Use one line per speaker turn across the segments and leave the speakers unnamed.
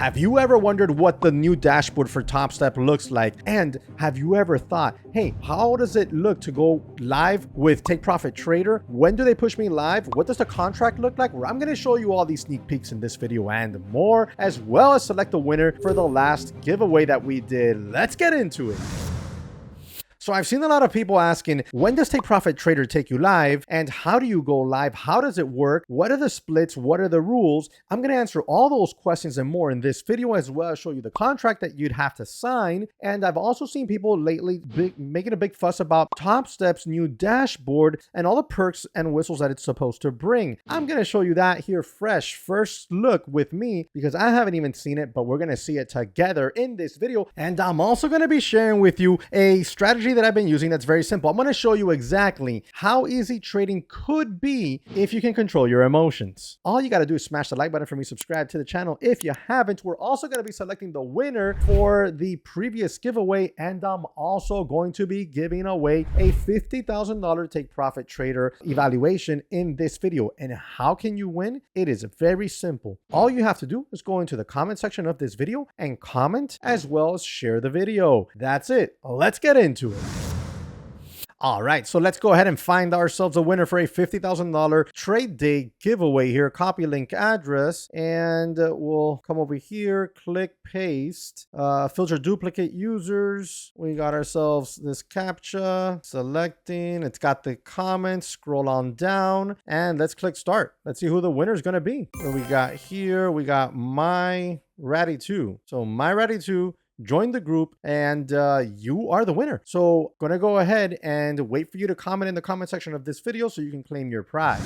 Have you ever wondered what the new dashboard for Topstep looks like? And have you ever thought, hey, how does it look to go live with Take Profit Trader? When do they push me live? What does the contract look like? Well, I'm going to show you all these sneak peeks in this video and more, as well as select the winner for the last giveaway that we did. Let's get into it. So I've seen a lot of people asking, when does Take Profit Trader take you live? And how do you go live? How does it work? What are the splits? What are the rules? I'm going to answer all those questions and more in this video, as well as show you the contract that you'd have to sign. And I've also seen people lately making a big fuss about Topstep's new dashboard and all the perks and whistles that it's supposed to bring. I'm going to show you that here fresh, first look with me, because I haven't even seen it, but we're going to see it together in this video. And I'm also going to be sharing with you a strategy that I've been using that's very simple. I'm going to show you exactly how easy trading could be if you can control your emotions. All you got to do is smash the like button for me, subscribe to the channel if you haven't. We're also going to be selecting the winner for the previous giveaway, and I'm also going to be giving away a $50,000 Take Profit Trader evaluation in this video. And how can you win? It is very simple. All you have to do is go into the comment section of this video and comment, as well as share the video. That's it. Let's get into it. All right, so let's go ahead and find ourselves a winner for a $50,000 trade day giveaway here. Copy link address, and we'll come over here, click paste, filter duplicate users. We got ourselves this CAPTCHA, selecting, it's got the comments, scroll on down, and let's click start. Let's see who the winner is going to be. What we got here, we got my Ratty2. So my Ratty2, join the group, and you are the winner. So gonna go ahead and wait for you to comment in the comment section of this video so you can claim your prize.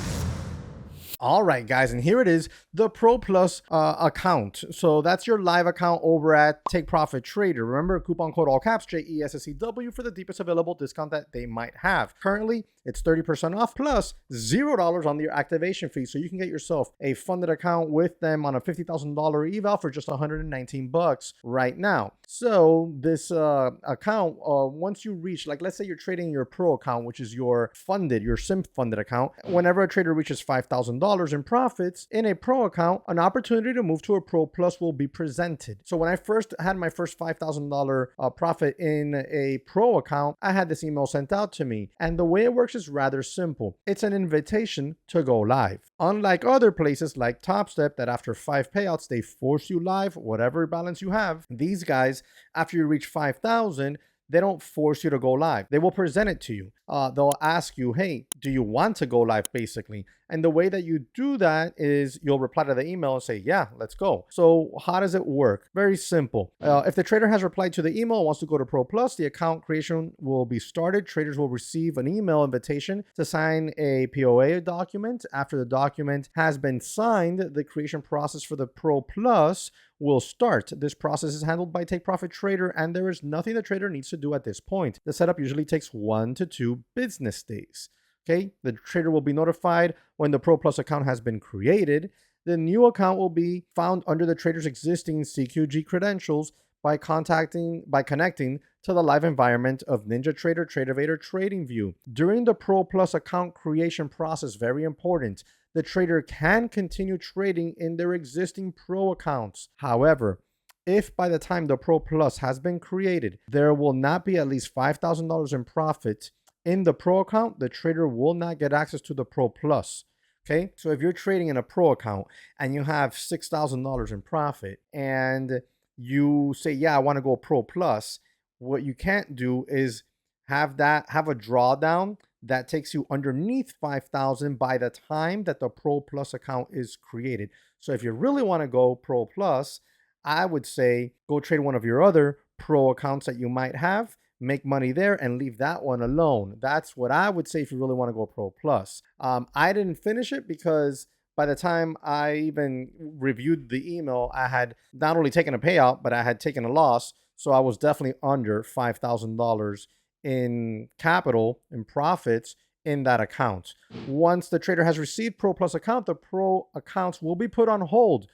All right, guys, and here it is, the Pro Plus account. So that's your live account over at Take Profit Trader. Remember, coupon code all caps JESSEW for the deepest available discount that they might have. Currently, it's 30% off plus $0 on your activation fee. So you can get yourself a funded account with them on a $50,000 eval for just 119 bucks right now. So this account, once you reach, like, let's say you're trading your pro account, which is your funded, your sim funded account. Whenever a trader reaches $5,000 in profits in a pro account, an opportunity to move to a Pro Plus will be presented. So when I first had my first $5,000 profit in a pro account, I had this email sent out to me. And the way it works is rather simple. It's an invitation to go live. Unlike other places like Topstep that after 5 payouts, they force you live, whatever balance you have. These guys, after you reach 5,000, they don't force you to go live. They will present it to you. They'll ask you, hey, do you want to go live, basically? And the way that you do that is you'll reply to the email and say, yeah, let's go. So how does it work? Very simple. If the trader has replied to the email and wants to go to Pro Plus, the account creation will be started. Traders will receive an email invitation to sign a POA document. After the document has been signed, the creation process for the Pro Plus will start. This process is handled by Take Profit Trader, and there is nothing the trader needs to do at this point. The setup usually takes 1 to 2 business days. Okay, the trader will be notified when the Pro Plus account has been created. The new account will be found under the trader's existing CQG credentials by connecting to the live environment of NinjaTrader, Tradeovator, TradingView. During the Pro Plus account creation process, very important, the trader can continue trading in their existing Pro accounts. However, if by the time the Pro Plus has been created, there will not be at least $5,000 in profit in the Pro account, the trader will not get access to the Pro Plus. Okay, so if you're trading in a Pro account and you have $6,000 in profit and you say, yeah, I want to go Pro Plus, what you can't do is have a drawdown that takes you underneath 5,000 by the time that the Pro Plus account is created. So if you really want to go Pro Plus, I would say go trade one of your other Pro accounts that you might have, make money there, and leave that one alone. That's what I would say if you really want to go Pro Plus. I didn't finish it because by the time I even reviewed the email, I had not only taken a payout, but I had taken a loss. So I was definitely under $5,000 in capital, in profits, in that account. Once the trader has received Pro Plus account, the Pro accounts will be put on hold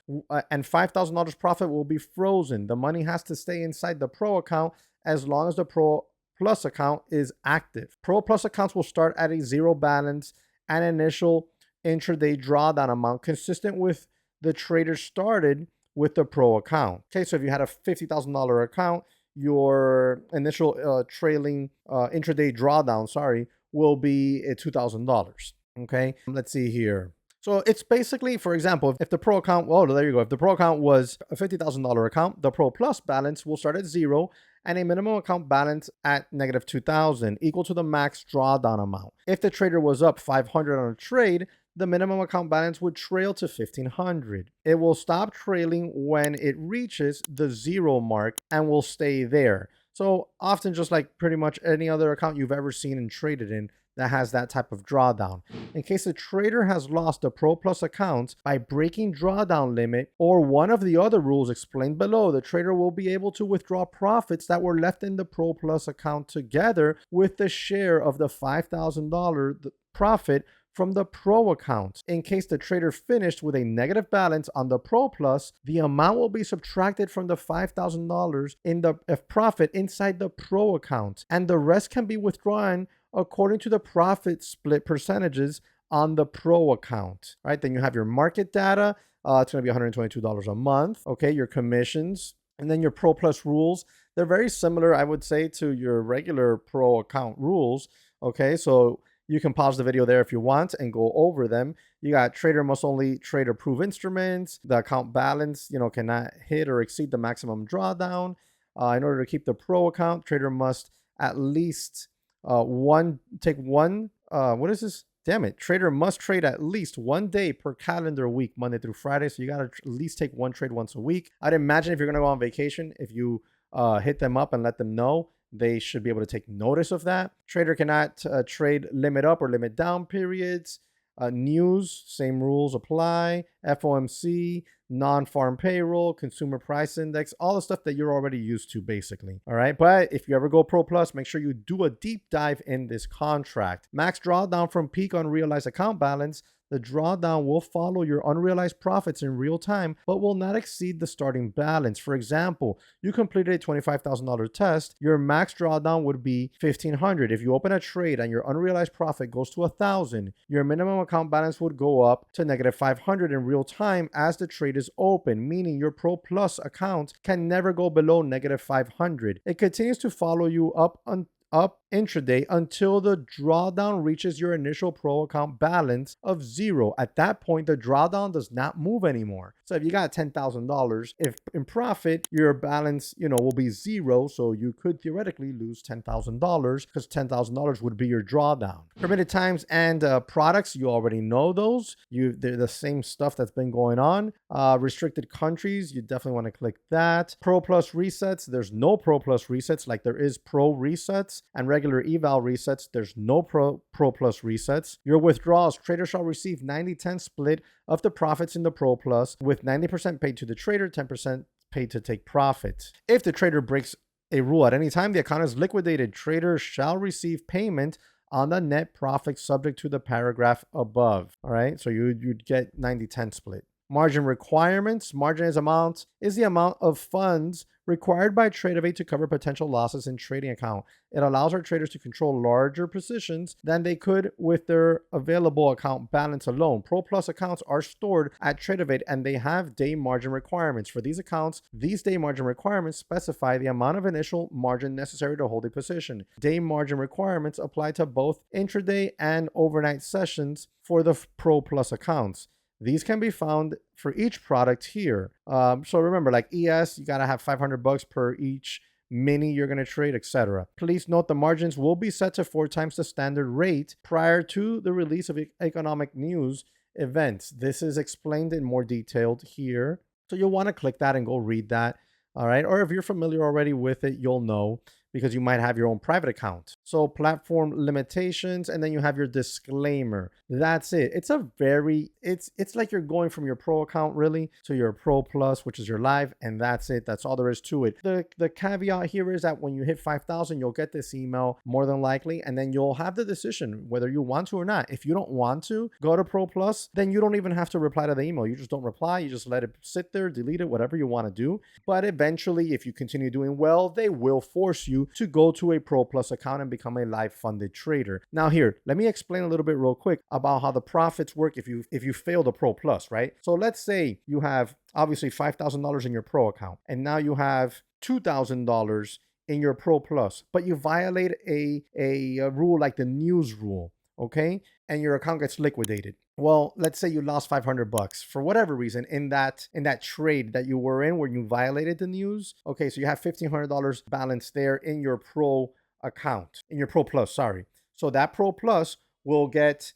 and $5,000 profit will be frozen. The money has to stay inside the Pro account as long as the Pro Plus account is active. Pro Plus accounts will start at a 0 balance and initial intraday drawdown amount consistent with the trader started with the Pro account. Okay, so if you had a $50,000 account, your initial trailing intraday drawdown, will be at $2,000. Okay, let's see here. So it's basically, for example, if the Pro account, well, there you go. If the Pro account was a $50,000 account, the Pro Plus balance will start at 0 and a minimum account balance at negative 2,000, equal to the max drawdown amount. If the trader was up 500 on a trade, the minimum account balance would trail to 1,500. It will stop trailing when it reaches the 0 mark and will stay there. So often, just like pretty much any other account you've ever seen and traded in, that has that type of drawdown. In case the trader has lost a Pro Plus account by breaking drawdown limit or one of the other rules explained below, the trader will be able to withdraw profits that were left in the Pro Plus account together with the share of the $5,000 profit from the Pro account. In case the trader finished with a negative balance on the Pro Plus, the amount will be subtracted from the $5,000 in the profit inside the Pro account, and the rest can be withdrawn according to the profit split percentages on the Pro account, right? Then you have your market data. It's going to be $122 a month. Okay, your commissions, and then your Pro Plus rules. They're very similar, I would say, to your regular Pro account rules. Okay, so you can pause the video there if you want and go over them. You got trader must only trade approved instruments. The account balance, cannot hit or exceed the maximum drawdown. In order to keep the Pro account, trader must at least trader must trade at least 1 day per calendar week, Monday through Friday. So you got to at least take one trade once a week. I'd imagine if you're going to go on vacation, if you hit them up and let them know, they should be able to take notice of that. Trader cannot trade limit up or limit down periods. News, same rules apply. FOMC, non-farm payroll, consumer price index, all the stuff that you're already used to, basically. All right. But if you ever go Pro Plus, make sure you do a deep dive in this contract. Max drawdown from peak unrealized account balance. The drawdown will follow your unrealized profits in real time, but will not exceed the starting balance. For example, you completed a $25,000 test, your max drawdown would be $1,500. If you open a trade and your unrealized profit goes to $1,000, your minimum account balance would go up to negative $500 in real time as the trade is open, meaning your Pro Plus account can never go below negative $500. It continues to follow you up intraday until the drawdown reaches your initial Pro account balance of 0. At that point, the drawdown does not move anymore. So if you got $10,000, if in profit, your balance, will be 0. So you could theoretically lose $10,000 because $10,000 would be your drawdown. Permitted times and products, you already know those. They're the same stuff that's been going on. Restricted countries, you definitely want to click that. Pro Plus resets, there's no Pro Plus resets like there is Pro resets. And regular eval resets, there's no Pro Plus resets. Your withdrawals, trader shall receive 90-10 split of the profits in the Pro Plus, with 90% paid to the trader, 10% paid to take profits. If the trader breaks a rule at any time, the account is liquidated. Trader shall receive payment on the net profit subject to the paragraph above. All right, so you'd get 90-10 split. Margin requirements. Margin is the amount of funds required by Tradevate to cover potential losses in trading account. It allows our traders to control larger positions than they could with their available account balance alone. Pro Plus accounts are stored at Tradevate and they have day margin requirements. For these accounts, these day margin requirements specify the amount of initial margin necessary to hold a position. Day margin requirements apply to both intraday and overnight sessions for the Pro Plus accounts. These can be found for each product here. So remember, like ES, you got to have $500 per each mini you're going to trade, etc. Please note the margins will be set to 4 times the standard rate prior to the release of economic news events. This is explained in more detail here. So you'll want to click that and go read that. All right. Or if you're familiar already with it, you'll know, because you might have your own private account. So platform limitations, and then you have your disclaimer. That's it. It's like you're going from your Pro account really to your Pro Plus, which is your live, and that's it. That's all there is to it. The caveat here is that when you hit 5,000, you'll get this email more than likely, and then you'll have the decision whether you want to or not. If you don't want to go to Pro Plus, then you don't even have to reply to the email. You just don't reply. You just let it sit there, delete it, whatever you want to do. But eventually, if you continue doing well, they will force you you to go to a Pro Plus account and become a live funded trader. Now here, let me explain a little bit real quick about how the profits work if you fail the Pro Plus, right? So let's say you have obviously $5,000 in your Pro account, and now you have $2,000 in your Pro Plus, but you violate a rule like the news rule, okay? And your account gets liquidated. Well, let's say you lost $500 for whatever reason in that trade that you were in where you violated the news. Okay, so you have $1,500 balance there in your Pro account, in your Pro Plus, sorry. So that Pro Plus will get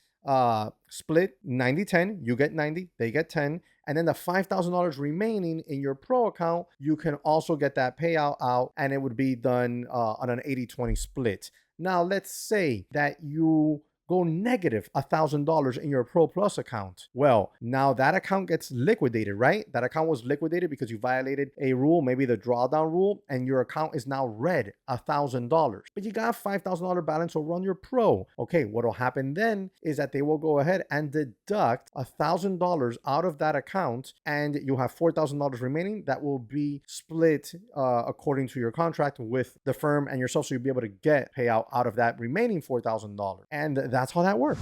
split 90-10. You get 90, they get 10. And then the $5,000 remaining in your Pro account, you can also get that payout out, and it would be done on an 80-20 split. Now, let's say that you go negative $1,000 in your Pro Plus account. Well, now that account gets liquidated, right? That account was liquidated because you violated a rule, maybe the drawdown rule, and your account is now red $1,000. But you got $5,000 balance over on your Pro. Okay, what will happen then is that they will go ahead and deduct $1,000 out of that account, and you have $4,000 remaining that will be split according to your contract with the firm and yourself, so you'll be able to get payout out of that remaining $4,000. And that's how that works.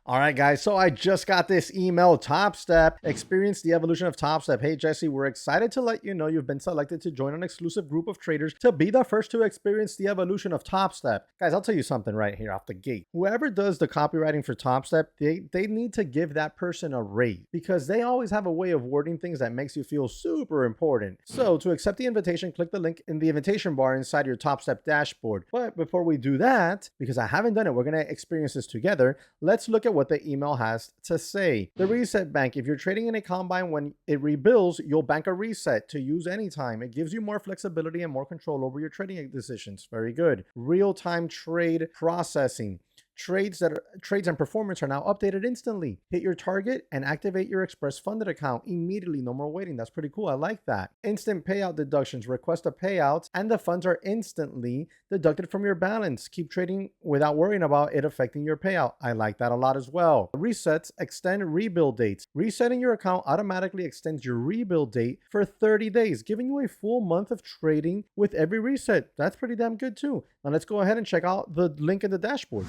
All right, guys, so I just got this email. Topstep, experience the evolution of Topstep. Hey, Jesse, we're excited to let you know you've been selected to join an exclusive group of traders to be the first to experience the evolution of Topstep. Guys, I'll tell you something right here off the gate. Whoever does the copywriting for Topstep, they need to give that person a raise, because they always have a way of wording things that makes you feel super important. So to accept the invitation, click the link in the invitation bar inside your Topstep dashboard. But before we do that, because I haven't done it, we're going to experience this together. Let's look at what the email has to say. The reset bank. If you're trading in a combine, when it rebuilds, you'll bank a reset to use anytime. It gives you more flexibility and more control over your trading decisions. Very good. Real-time trade processing. Trades and performance are now updated instantly. Hit your target and activate your Express Funded account immediately. No more waiting. That's pretty cool. I like that. Instant payout deductions. Request a payout and the funds are instantly deducted from your balance. Keep trading without worrying about it affecting your payout. I like that a lot as well. Resets extend rebuild dates. Resetting your account automatically extends your rebuild date for 30 days, giving you a full month of trading with every reset. That's pretty damn good too. Now let's go ahead and check out the link in the dashboard.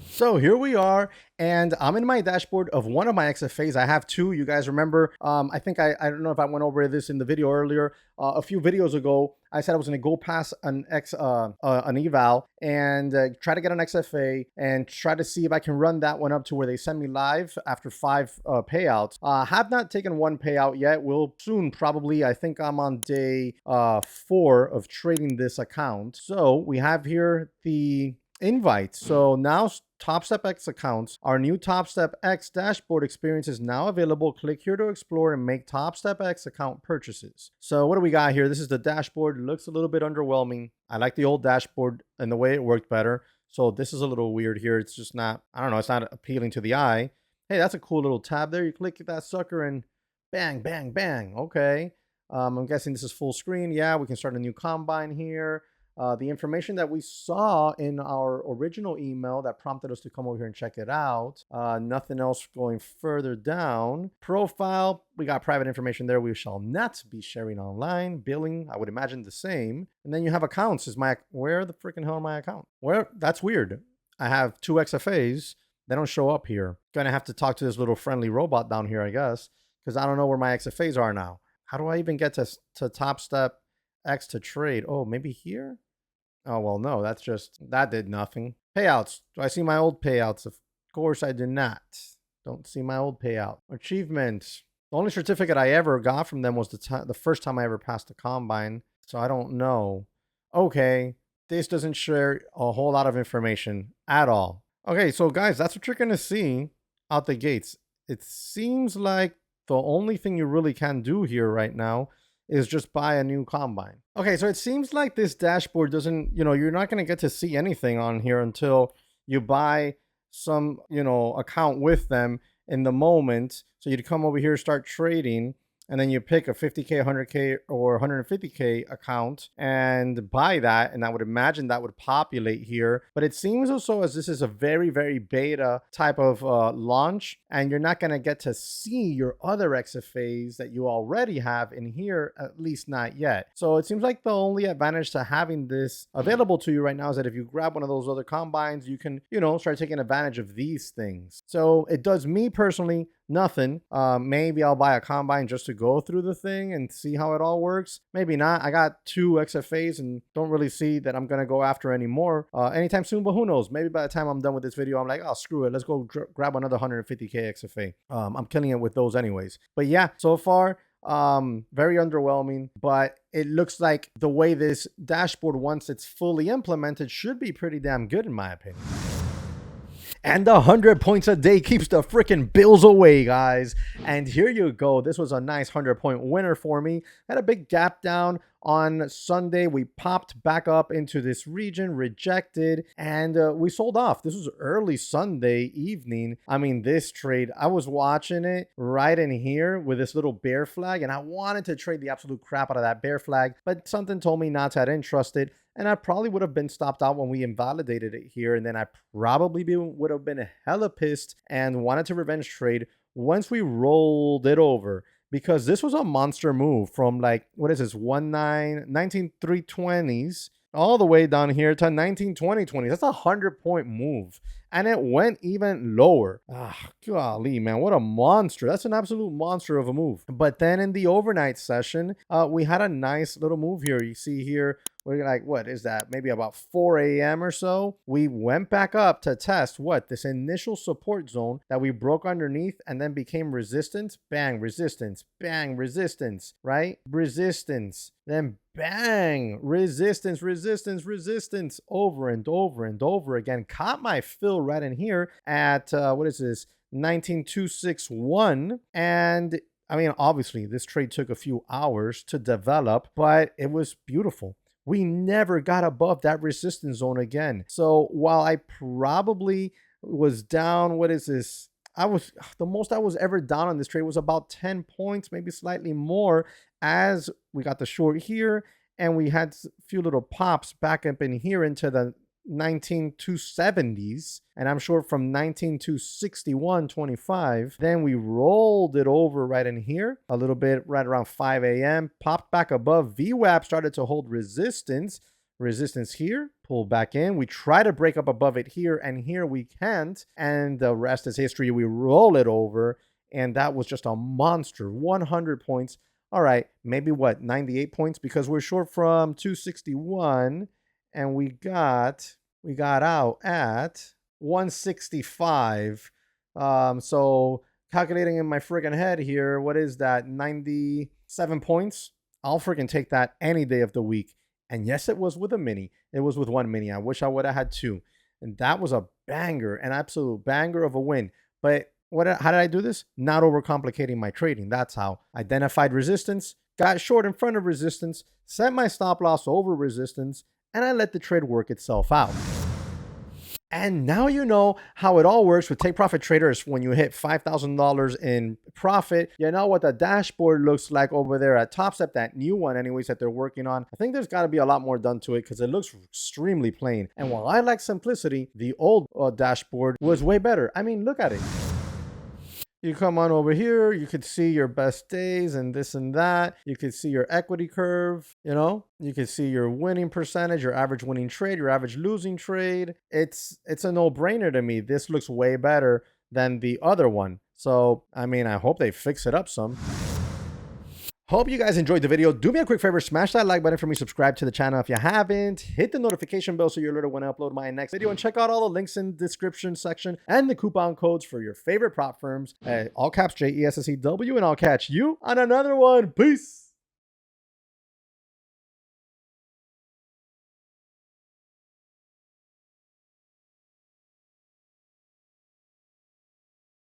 So here we are, and I'm in my dashboard of one of my XFAs. I have two. You guys remember, I think I don't know if I went over this in the video earlier. A few videos ago, I said I was going to go past an eval and try to get an XFA and try to see if I can run that one up to where they send me live after 5 payouts. Have not taken one payout yet. Will soon, probably. I think I'm on day 4 of trading this account. So we have here the invite. So now Topstep X accounts. Our new Topstep X dashboard experience is now available. Click here to explore and make Topstep X account purchases. So what do we got here? This is the dashboard. It looks a little bit underwhelming. I like the old dashboard and the way it worked better. So this is a little weird here. It's just not, I don't know, it's not appealing to the eye. Hey, that's a cool little tab there. You click that sucker and bang, bang, bang. Okay. I'm guessing this is full screen. Yeah, we can start a new combine here. The information that we saw in our original email that prompted us to come over here and check it out. Nothing else going further down. Profile, we got private information there we shall not be sharing online. Billing, I would imagine the same. And then you have accounts. Where the freaking hell are my account? Where? That's weird. I have 2 XFAs. They don't show up here. Gonna have to talk to this little friendly robot down here, I guess, because I don't know where my XFAs are now. How do I even get to Topstep X to trade? Oh, maybe here? Oh, well, no, that did nothing. Payouts. Do I see my old payouts? Of course I do not. Don't see my old payout. Achievements. The only certificate I ever got from them was the first time I ever passed the combine. So I don't know. Okay. This doesn't share a whole lot of information at all. Okay, so guys, that's what you're going to see out the gates. It seems like the only thing you really can do here right now is just buy a new combine. Okay, so it seems like this dashboard doesn't, you're not going to get to see anything on here until you buy some, account with them in the moment. So you'd come over here, start trading, and then you pick a 50K, 100K, or 150K account and buy that, and I would imagine that would populate here. But it seems also as this is a very, very beta type of launch, and you're not going to get to see your other XFAs that you already have in here, at least not yet. So it seems like the only advantage to having this available to you right now is that if you grab one of those other combines, you can, start taking advantage of these things. So it does me personally nothing. Maybe I'll buy a combine just to go through the thing and see how it all works. Maybe not. I got 2 XFAs and don't really see that I'm gonna go after any more anytime soon, but who knows? Maybe by the time I'm done with this video, I'm like, oh, screw it, let's go grab another 150K XFA. I'm killing it with those anyways. But yeah, so far very underwhelming, but it looks like the way this dashboard, once it's fully implemented, should be pretty damn good in my opinion. And 100 points a day keeps the freaking bills away, guys. And here you go. This was a nice 100-point winner for me. Had a big gap down on Sunday. We popped back up into this region, rejected, and we sold off. This was early Sunday evening. I mean, this trade, I was watching it right in here with this little bear flag, and I wanted to trade the absolute crap out of that bear flag, but something told me not to. I didn't trust it. And I probably would have been stopped out when we invalidated it here. And then I probably would have been hella pissed and wanted to revenge trade once we rolled it over. Because this was a monster move from like, what is this, 19,320s all the way down here to 19,2020s. That's a 100-point move. And it went even lower. Ah, golly, man, what a monster. That's an absolute monster of a move. But then in the overnight session, we had a nice little move here. You see here, we're like, what is that? Maybe about 4 a.m. or so. We went back up to test what? This initial support zone that we broke underneath and then became resistance. Bang, resistance. Bang, resistance, right? Resistance. Then bang, resistance, resistance, resistance, over and over and over again. Caught my fill right in here at, what is this? 19,261. And I mean, obviously this trade took a few hours to develop, but it was beautiful. We never got above that resistance zone again. So while I probably was down, what is this? The most I was ever down on this trade was about 10 points, maybe slightly more, as we got the short here and we had a few little pops back up in here into the 19,270s, and I'm short from 19,261.25. Then we rolled it over right in here a little bit right around 5 a.m. Popped back above. VWAP started to hold resistance here, pull back in. We try to break up above it here, and here we can't, and the rest is history. We roll it over, and that was just a monster. 100 points. All right, maybe what, 98 points, because we're short from 261. And we got out at 165. So calculating in my friggin' head here, what is that? 97 points. I'll friggin' take that any day of the week. And yes, it was with a mini. It was with 1 mini. I wish I would have had 2. And that was a banger, an absolute banger of a win. But how did I do this? Not overcomplicating my trading. That's how. Identified resistance, got short in front of resistance, set my stop loss over resistance, and I let the trade work itself out. And now you know how it all works with Take Profit Traders. When you hit $5,000 in profit, you know what the dashboard looks like over there at Topstep, that new one anyways that they're working on. I think there's got to be a lot more done to it because it looks extremely plain. And while I like simplicity, the old dashboard was way better. I mean, look at it. You come on over here, you could see your best days and this and that. You could see your equity curve, you could see your winning percentage, your average winning trade, your average losing trade. It's a no-brainer to me. This looks way better than the other one. So, I mean, I hope they fix it up some. Hope you guys enjoyed the video. Do me a quick favor, smash that like button for me, subscribe to the channel if you haven't, hit the notification bell so you're alerted when I upload my next video, and check out all the links in the description section and the coupon codes for your favorite prop firms. All caps JESSEW, and I'll catch you on another one. Peace.